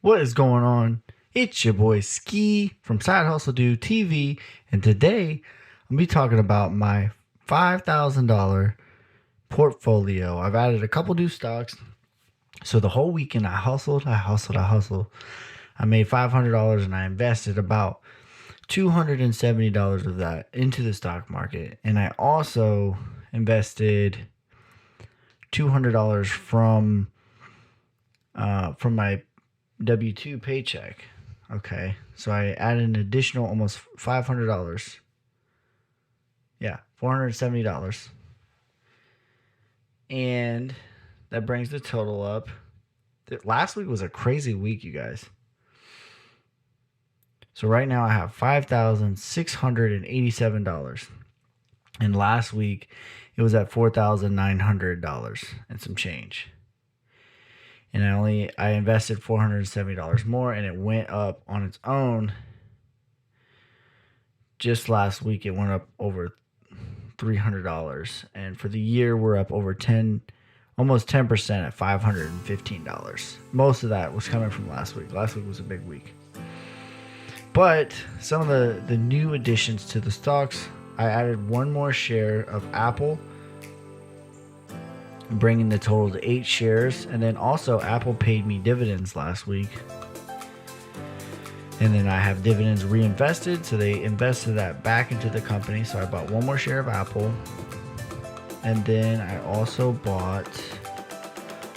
What is going on? It's your boy Ski from Side Hustle Dude TV, and today I'm be talking about my $5,000 portfolio. I've added a couple new stocks, so the whole weekend I hustled. I made $500 and I invested about $270 of that into the stock market, and I also invested $200 from my W-2 paycheck. Okay, so I added an additional almost $500. Yeah, $470. And that brings the total up. Last week was a crazy week, you guys. So right now I have $5,687. And last week it was at $4,900 and some change. And I invested $470 more, and it went up on its own. Just last week, it went up over $300, and for the year, we're up over almost 10% at $515. Most of that was coming from last week. Last week was a big week. But some of the new additions to the stocks, I added one more share of Apple, bringing the total to 8 shares. And then also Apple paid me dividends last week, and then I have dividends reinvested, so they invested that back into the company. So I bought one more share of Apple, and then I also bought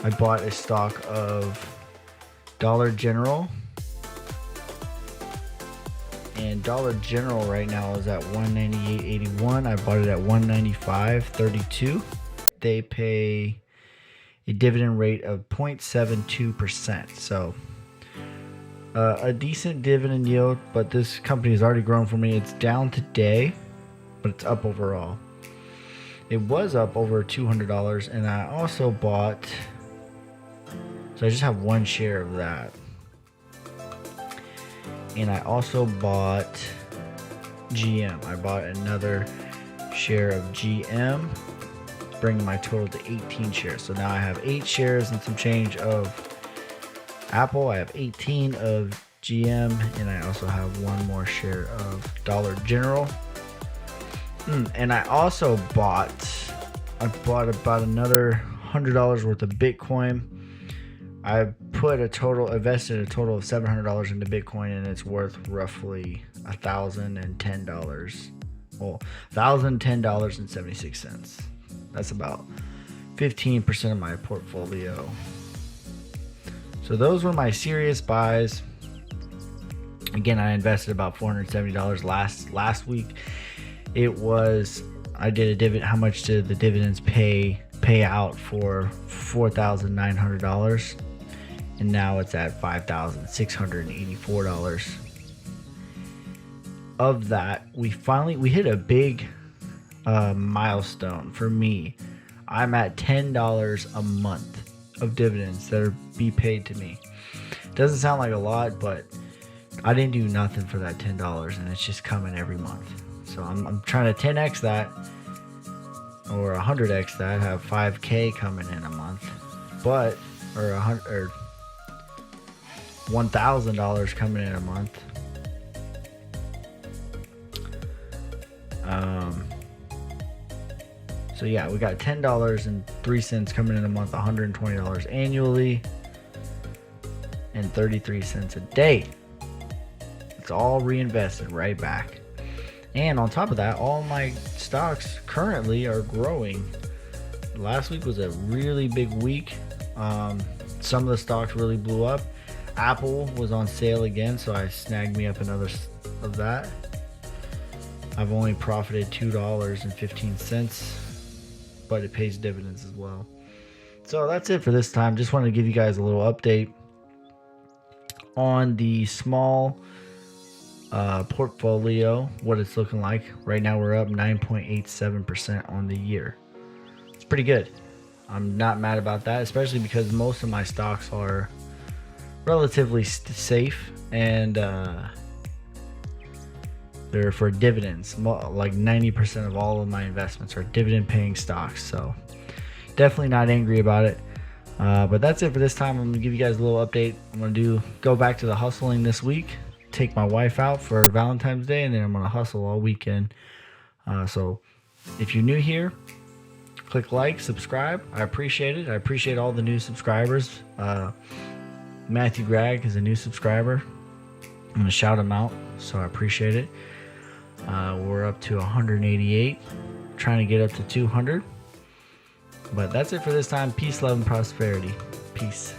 a stock of Dollar General, and Dollar General right now is at $198.81. I bought it at $195.32. They pay a dividend rate of 0.72%. So a decent dividend yield, but this company has already grown for me. It's down today, but it's up overall. It was up over $200, and I also bought, so I just have one share of that. And I also bought GM. I bought another share of GM, bringing my total to 18 shares. So now I have 8 shares and some change of Apple. I have 18 of GM, and I also have one more share of Dollar General. And I also bought about another $100 worth of Bitcoin. I invested a total of $700 into Bitcoin, and it's worth roughly $1,010. Well, $1,010.76. That's about 15% of my portfolio. So those were my serious buys. Again, I invested about $470 last week. I did a dividend. How much did the dividends pay out for? $4,900, and now it's at $5,684. Of that, we hit a big milestone for me. I'm at $10 a month of dividends that are be paid to me. Doesn't sound like a lot, but I didn't do nothing for that $10, and it's just coming every month. So I'm trying to 10x that, or 100x that. Have $5K coming in a month, or $1,000 coming in a month. So yeah, we got $10.03 coming in a month, $120 annually, and 33 cents a day. It's all reinvested right back. And on top of that, all my stocks currently are growing. Last week was a really big week. Some of the stocks really blew up. Apple was on sale again, so I snagged me up another of that. I've only profited $2.15, but it pays dividends as well. So that's it for this time. Just wanted to give you guys a little update on the small portfolio, what it's looking like. Right now we're up 9.87% on the year. It's pretty good. I'm not mad about that, especially because most of my stocks are relatively safe, and they're for dividends. Like 90% of all of my investments are dividend paying stocks, so definitely not angry about it. But that's it for this time. I'm gonna give you guys a little update. I'm gonna go back to the hustling this week, take my wife out for Valentine's Day, and then I'm gonna hustle all weekend. So if you're new here, click like, subscribe. I appreciate it. I appreciate all the new subscribers. Matthew Gregg is a new subscriber. I'm gonna shout him out, so I appreciate it. We're up to 188, trying to get up to 200. But that's it for this time. Peace, love, and prosperity. Peace.